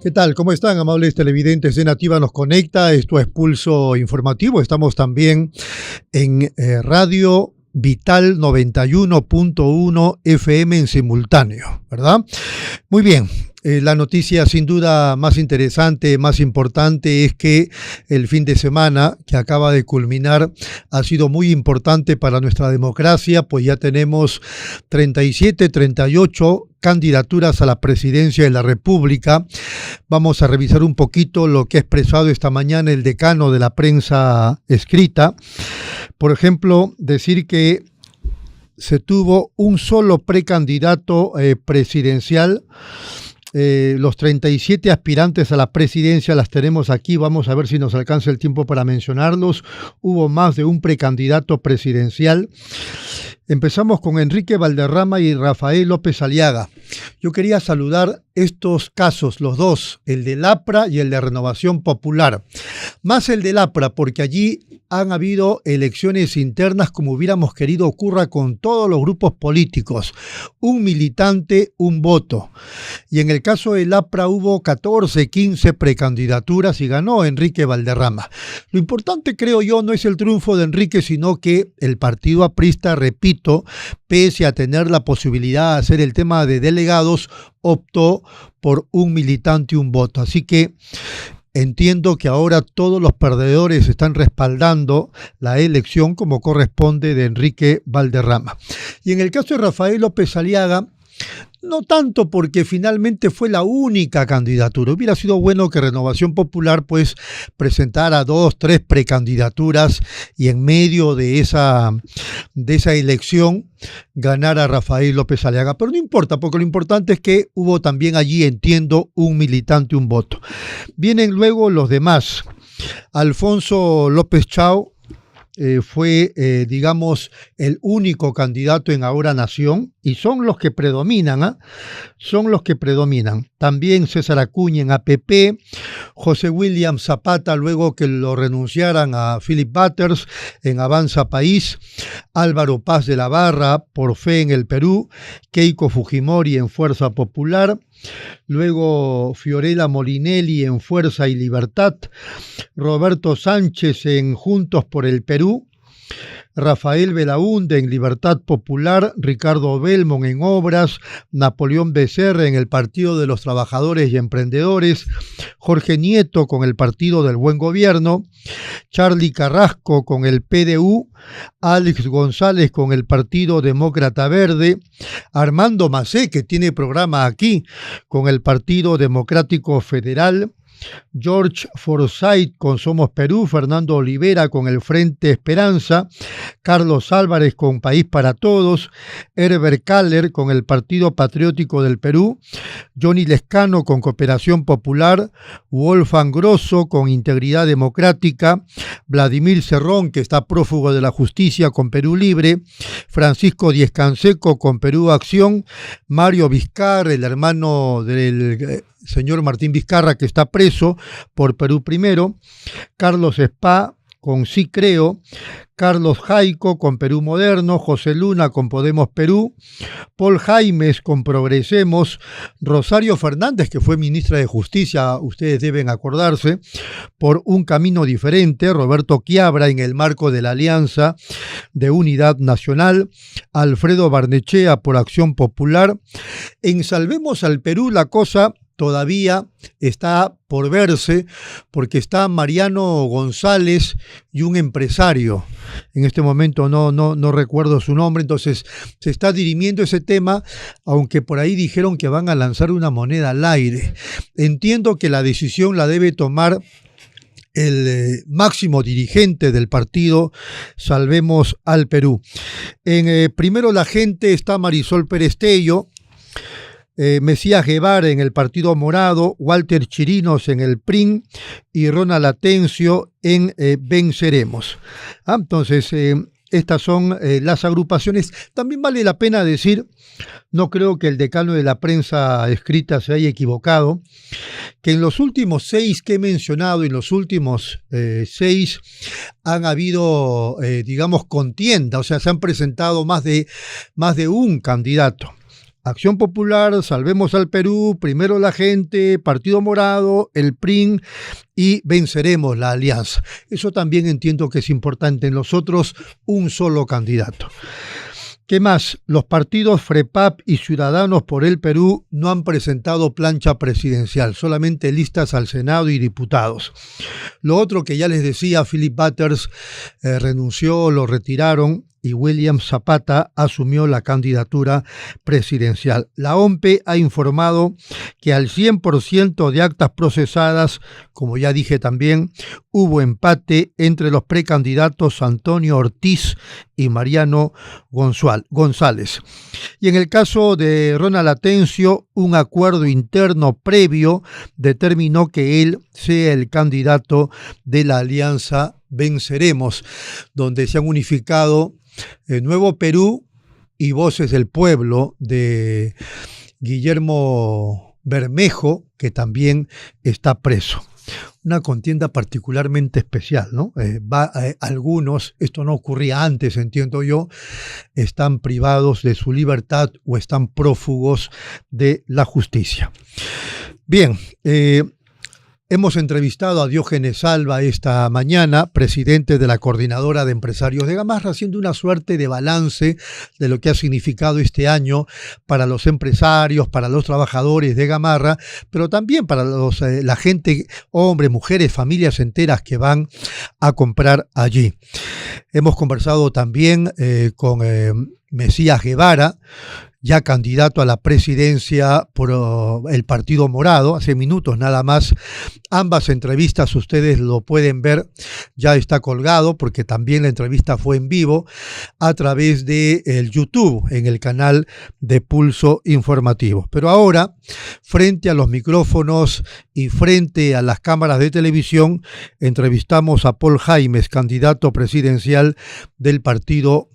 ¿Qué tal? ¿Cómo están, amables televidentes de Nativa Nos Conecta? Esto es Pulso Informativo. Estamos también en Radio Vital 91.1 FM en simultáneo, ¿verdad? Muy bien. La noticia sin duda más interesante, más importante es que el fin de semana que acaba de culminar ha sido muy importante para nuestra democracia, pues ya tenemos 37, 38 candidaturas a la presidencia de la República. Vamos a revisar un poquito lo que ha expresado esta mañana el decano de la prensa escrita. Por ejemplo, decir que se tuvo un solo precandidato presidencial. Los 37 aspirantes a la presidencia las tenemos aquí, vamos a ver si nos alcanza el tiempo para mencionarlos. Hubo más de un precandidato presidencial. Empezamos con Enrique Valderrama y Rafael López Aliaga. Yo quería saludar estos casos, los dos, el del APRA y el de Renovación Popular. Más el del APRA, porque allí han habido elecciones internas como hubiéramos querido ocurra con todos los grupos políticos. Un militante, un voto. Y en el caso del APRA hubo 14, 15 precandidaturas y ganó Enrique Valderrama. Lo importante, creo yo, no es el triunfo de Enrique, sino que el partido aprista, repito, pese a tener la posibilidad de hacer el tema de delegados, optó por un militante y un voto. Así que entiendo que ahora todos los perdedores están respaldando la elección como corresponde de Enrique Valderrama. Y en el caso de Rafael López Aliaga, no tanto porque finalmente fue la única candidatura. Hubiera sido bueno que Renovación Popular pues presentara 2, 3 precandidaturas y en medio de esa elección ganara Rafael López Aliaga. Pero no importa, porque lo importante es que hubo también allí, entiendo, un militante, un voto. Vienen luego los demás. Alfonso López Chao fue, digamos, el único candidato en Ahora Nación y son los que predominan, son los que predominan. También César Acuña en APP, José William Zapata luego que lo renunciaran a Philip Butters en Avanza País, Álvaro Paz de la Barra por Fe en el Perú, Keiko Fujimori en Fuerza Popular, luego Fiorella Molinelli en Fuerza y Libertad, Roberto Sánchez en Juntos por el Perú, Rafael Belaúnde en Libertad Popular, Ricardo Belmont en Obras, Napoleón Becerra en el Partido de los Trabajadores y Emprendedores, Jorge Nieto con el Partido del Buen Gobierno, Charly Carrasco con el PDU, Alex González con el Partido Demócrata Verde, Armando Macé, que tiene programa aquí, con el Partido Democrático Federal, George Forsyth con Somos Perú, Fernando Olivera con el Frente Esperanza, Carlos Álvarez con País para Todos, Herbert Kaller con el Partido Patriótico del Perú, Johnny Lescano con Cooperación Popular, Wolfgang Grosso con Integridad Democrática, Vladimir Cerrón, que está prófugo de la justicia, con Perú Libre, Francisco Díez Canseco con Perú Acción, Mario Vizcarra, el hermano del señor Martín Vizcarra, que está preso por Perú Primero, Carlos Spa con Sí Creo, Carlos Jaico con Perú Moderno, José Luna con Podemos Perú, Paul Jaimes con Progresemos, Rosario Fernández, que fue ministra de Justicia, ustedes deben acordarse, por Un Camino Diferente, Roberto Quiabra en el marco de la Alianza de Unidad Nacional, Alfredo Barnechea por Acción Popular. En Salvemos al Perú la cosa todavía está por verse porque está Mariano González y un empresario. En este momento no recuerdo su nombre, entonces se está dirimiendo ese tema, aunque por ahí dijeron que van a lanzar una moneda al aire. Entiendo que la decisión la debe tomar el máximo dirigente del partido Salvemos al Perú. En Primero la Gente está Marisol Pérez Tello, Mesías Guevara en el Partido Morado, Walter Chirinos en el PRIN y Ronald Atencio en Venceremos. Entonces, estas son las agrupaciones. También vale la pena decir, no creo que el decano de la prensa escrita se haya equivocado, que en los últimos 6 que he mencionado, en los últimos 6 han habido, digamos, contienda, o sea, se han presentado más de un candidato. Acción Popular, Salvemos al Perú, Primero la Gente, Partido Morado, el PRIN y Venceremos la Alianza. Eso también entiendo que es importante. En los otros, un solo candidato. ¿Qué más? Los partidos FREPAP y Ciudadanos por el Perú no han presentado plancha presidencial, solamente listas al Senado y diputados. Lo otro que ya les decía, Philip Butters renunció, lo retiraron y William Zapata asumió la candidatura presidencial. La OMPE ha informado que al 100% de actas procesadas, como ya dije también, hubo empate entre los precandidatos Antonio Ortiz y Mariano González. Y en el caso de Ronald Atencio, un acuerdo interno previo determinó que él sea el candidato de la Alianza Venceremos, donde se han unificado Nuevo Perú y Voces del Pueblo de Guillermo Bermejo, que también está preso. Una contienda particularmente especial, ¿no? Algunos, esto no ocurría antes, entiendo yo, están privados de su libertad o están prófugos de la justicia. Bien, hemos entrevistado a Diógenes Alba esta mañana, presidente de la Coordinadora de Empresarios de Gamarra, haciendo una suerte de balance de lo que ha significado este año para los empresarios, para los trabajadores de Gamarra, pero también para la gente, hombres, mujeres, familias enteras que van a comprar allí. Hemos conversado también con Mesías Guevara, ya candidato a la presidencia por el Partido Morado, hace minutos nada más. Ambas entrevistas ustedes lo pueden ver, ya está colgado porque también la entrevista fue en vivo a través de el YouTube, en el canal de Pulso Informativo. Pero ahora, frente a los micrófonos y frente a las cámaras de televisión, entrevistamos a Paul Jaimes, candidato presidencial del Partido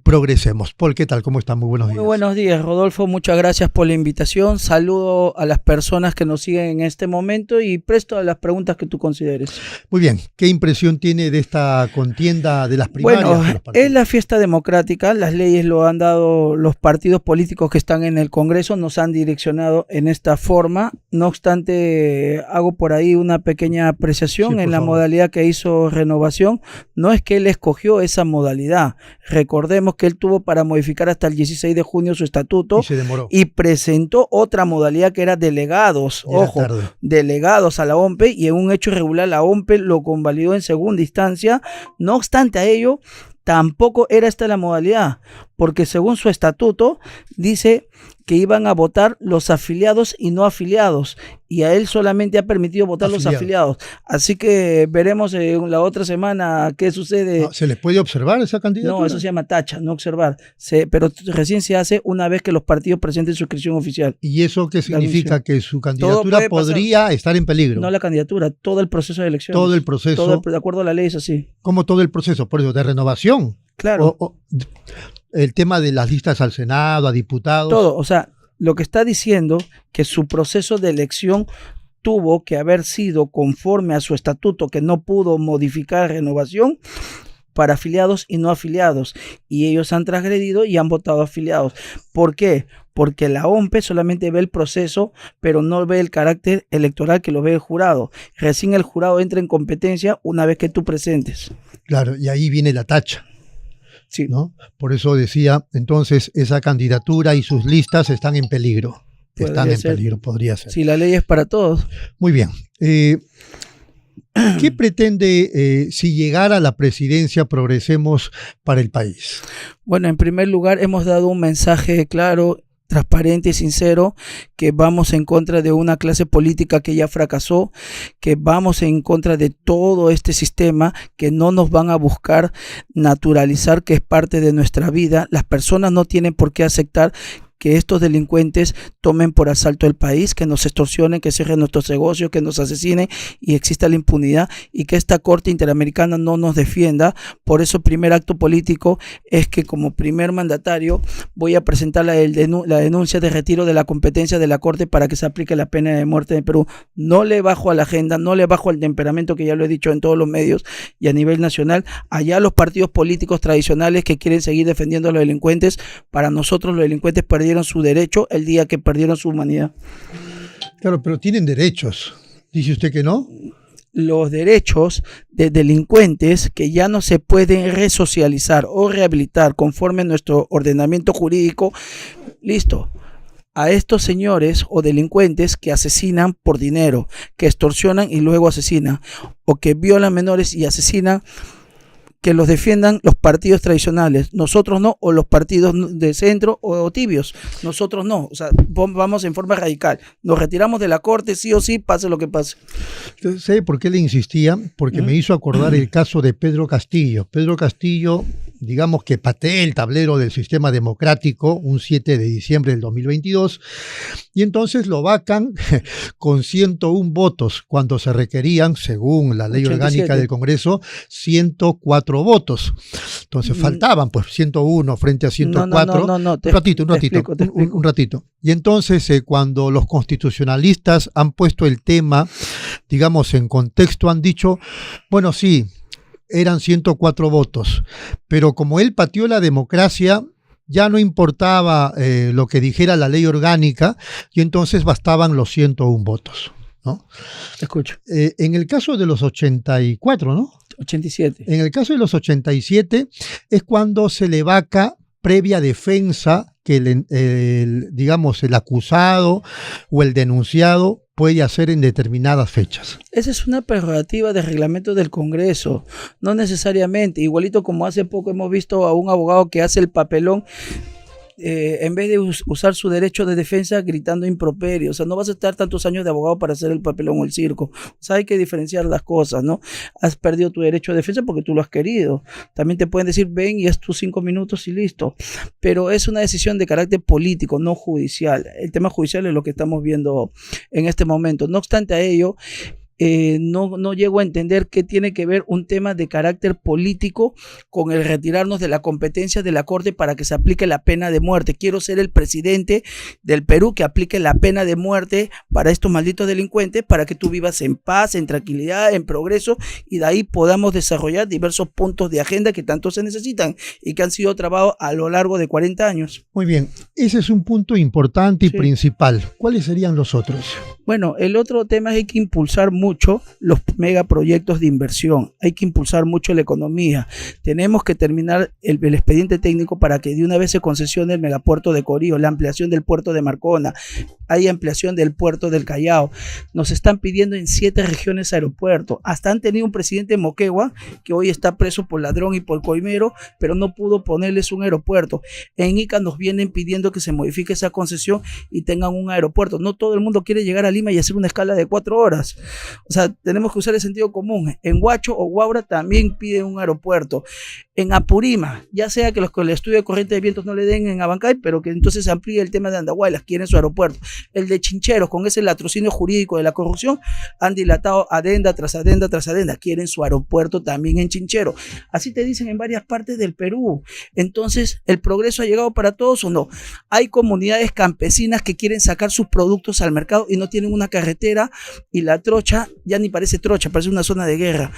Progresemos. Paul, ¿qué tal? ¿Cómo están? Muy buenos días. Muy buenos días, Rodolfo. Muchas gracias por la invitación. Saludo a las personas que nos siguen en este momento y presto a las preguntas que tú consideres. Muy bien. ¿Qué impresión tiene de esta contienda de las primarias? Bueno, es la fiesta democrática. Las leyes lo han dado los partidos políticos que están en el Congreso, nos han direccionado en esta forma. No obstante, hago por ahí una pequeña apreciación en la modalidad que hizo Renovación. No es que él escogió esa modalidad. Recordemos que él tuvo para modificar hasta el 16 de junio su estatuto y presentó otra modalidad que era delegados, delegados a la OMPE, y en un hecho irregular la OMPE lo convalidó en segunda instancia. No obstante a ello, tampoco era esta la modalidad, porque según su estatuto dice que iban a votar los afiliados y no afiliados, y a él solamente ha permitido votar los afiliados. Así que veremos la otra semana qué sucede. ¿Se les puede observar esa candidatura? No, eso se llama tacha, no observar. Pero recién se hace una vez que los partidos presenten su inscripción oficial. ¿Y eso qué significa? ¿Que su candidatura podría estar en peligro? No la candidatura, todo el proceso de elecciones. Todo el proceso. De acuerdo a la ley es así. ¿Cómo todo el proceso? Por eso, de renovación. Claro. El tema de las listas al Senado, a diputados. Todo, o sea, lo que está diciendo que su proceso de elección tuvo que haber sido conforme a su estatuto, que no pudo modificar Renovación, para afiliados y no afiliados, y ellos han transgredido y han votado afiliados. ¿Por qué? Porque la OMPE solamente ve el proceso, pero no ve el carácter electoral que lo ve el jurado. Recién el jurado entra en competencia una vez que tú presentes. Claro, y ahí viene la tacha. Sí. ¿No? Por eso decía, entonces, esa candidatura y sus listas están en peligro. Están en peligro, podría ser. Sí, la ley es para todos. Muy bien. ¿Qué pretende, si llegara a la presidencia, Progresemos para el país? Bueno, en primer lugar, hemos dado un mensaje claro, transparente y sincero, que vamos en contra de una clase política que ya fracasó, que vamos en contra de todo este sistema, que no nos van a buscar naturalizar, que es parte de nuestra vida. Las personas no tienen por qué aceptar que estos delincuentes tomen por asalto el país, que nos extorsionen, que cierren nuestros negocios, que nos asesinen y exista la impunidad, y que esta Corte Interamericana no nos defienda. Por eso, primer acto político es que como primer mandatario voy a presentar la denuncia de retiro de la competencia de la Corte para que se aplique la pena de muerte en Perú. No le bajo a la agenda, no le bajo al temperamento, que ya lo he dicho en todos los medios y a nivel nacional. Allá los partidos políticos tradicionales que quieren seguir defendiendo a los delincuentes, para nosotros los delincuentes perdieron perdieron su derecho el día que perdieron su humanidad. Claro, pero tienen derechos. ¿Dice usted que no? Los derechos de delincuentes que ya no se pueden resocializar o rehabilitar conforme a nuestro ordenamiento jurídico, listo. A estos señores o delincuentes que asesinan por dinero, que extorsionan y luego asesinan, o que violan menores y asesinan, que los defiendan los partidos tradicionales, nosotros no, o los partidos de centro o tibios, nosotros no, o sea, vamos en forma radical, nos retiramos de la corte sí o sí, pase lo que pase. ¿Sabe por qué le insistía? Porque me hizo acordar el caso de Pedro Castillo. Pedro Castillo, digamos que patea el tablero del sistema democrático un 7 de diciembre del 2022 y entonces lo vacan con 101 votos cuando se requerían, según la ley 87. orgánica del Congreso, 104 votos. Entonces faltaban pues 101 frente a 104. No, Un ratito. Un ratito. Y entonces cuando los constitucionalistas han puesto el tema, digamos, en contexto, han dicho, bueno, sí, eran 104 votos, pero como él pateó la democracia, ya no importaba lo que dijera la ley orgánica y entonces bastaban los 101 votos, ¿no? Te escucho. En el caso de los 84, ¿no? 87. En el caso de los 87 es cuando se le vaca previa defensa que digamos, el acusado o el denunciado puede hacer en determinadas fechas. Esa es una prerrogativa de reglamento del Congreso, no necesariamente, igualito como hace poco hemos visto a un abogado que hace el papelón, en vez de usar su derecho de defensa gritando improperio. O sea, no vas a estar tantos años de abogado para hacer el papelón o el circo. O sea, hay que diferenciar las cosas, ¿no? Has perdido tu derecho de defensa porque tú lo has querido. También te pueden decir, ven y haz tus 5 minutos y listo. Pero es una decisión de carácter político, no judicial. El tema judicial es lo que estamos viendo en este momento. No obstante a ello, no llego a entender qué tiene que ver un tema de carácter político con el retirarnos de la competencia de la Corte para que se aplique la pena de muerte. Quiero ser el presidente del Perú que aplique la pena de muerte para estos malditos delincuentes, para que tú vivas en paz, en tranquilidad, en progreso, y de ahí podamos desarrollar diversos puntos de agenda que tanto se necesitan y que han sido trabajados a lo largo de 40 años. Muy bien, ese es un punto importante y principal. ¿Cuáles serían los otros? Bueno, el otro tema es que hay que impulsar mucho los megaproyectos de inversión, hay que impulsar mucho la economía. Tenemos que terminar el expediente técnico para que de una vez se concesione el megapuerto de Corío, la ampliación del puerto de Marcona, hay ampliación del puerto del Callao. Nos están pidiendo en 7 regiones aeropuertos. Hasta han tenido un presidente de Moquegua que hoy está preso por ladrón y por coimero, pero no pudo ponerles un aeropuerto. En Ica nos vienen pidiendo que se modifique esa concesión y tengan un aeropuerto. No todo el mundo quiere llegar a Lima y hacer una escala de 4 horas. O sea, tenemos que usar el sentido común. En Huacho o Huaura también piden un aeropuerto. En Apurima, ya sea que los con el estudio de corriente de vientos no le den en Abancay, pero que entonces se amplíe el tema de Andahuaylas, quieren su aeropuerto. El de Chincheros, con ese latrocinio jurídico de la corrupción, han dilatado adenda tras adenda tras adenda, quieren su aeropuerto también en Chinchero. Así te dicen en varias partes del Perú. Entonces, ¿el progreso ha llegado para todos o no? Hay comunidades campesinas que quieren sacar sus productos al mercado y no tienen una carretera, y la trocha ya ni parece trocha, parece una zona de guerra.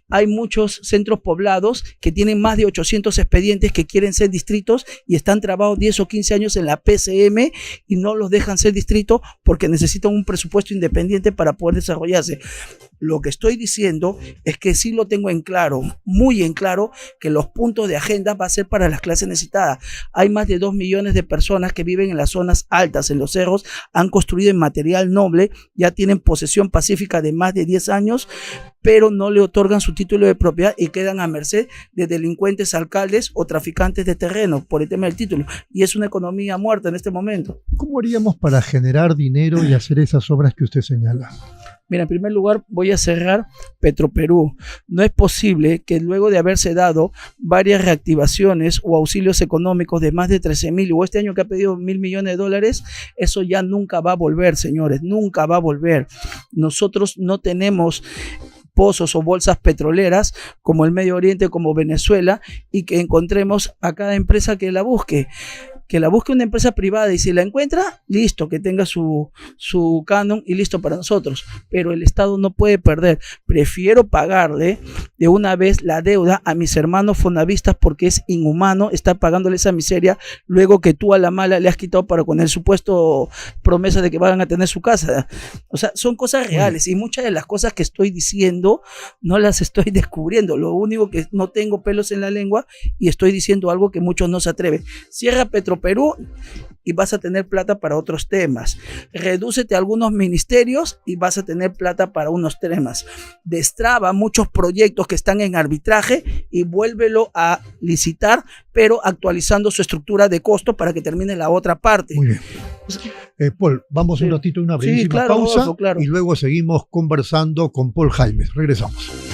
Hay muchos centros poblados que tienen más de 800 expedientes que quieren ser distritos y están trabados 10 o 15 años en la PCM y no los dejan ser distritos porque necesitan un presupuesto independiente para poder desarrollarse. Lo que estoy diciendo es que sí lo tengo en claro, muy en claro, que los puntos de agenda va a ser para las clases necesitadas. Hay más de 2 millones de personas que viven en las zonas altas, en los cerros, han construido en material noble, ya tienen posesión pacífica de más de 10 años, pero no le otorgan su título de propiedad y quedan a merced de delincuentes, alcaldes o traficantes de terreno por el tema del título. Y es una economía muerta en este momento. ¿Cómo haríamos para generar dinero y hacer esas obras que usted señala? Mira, en primer lugar voy a cerrar Petroperú. No es posible que luego de haberse dado varias reactivaciones o auxilios económicos de más de 13,000 o este año que ha pedido $1,000 millones, eso ya nunca va a volver, señores, nunca va a volver. Nosotros no tenemos pozos o bolsas petroleras como el Medio Oriente, como Venezuela, y que encontremos a cada empresa que la busque. que la busque una empresa privada y si la encuentra, listo, que tenga su canon y listo para nosotros. Pero el Estado no puede perder. Prefiero pagarle de una vez la deuda a mis hermanos fonavistas porque es inhumano estar pagándole esa miseria luego que tú a la mala le has quitado para con el supuesto promesa de que van a tener su casa. O sea, son cosas reales y muchas de las cosas que estoy diciendo no las estoy descubriendo. Lo único que no tengo pelos en la lengua y estoy diciendo algo que muchos no se atreven. Cierra Petroperú y vas a tener plata para otros temas. Redúcete a algunos ministerios y vas a tener plata para unos temas. Destraba muchos proyectos que están en arbitraje y vuélvelo a licitar, pero actualizando su estructura de costo para que termine la otra parte. Muy bien. Paul, vamos un ratito a una brevísima pausa y luego seguimos conversando con Paul Jaimes. Regresamos.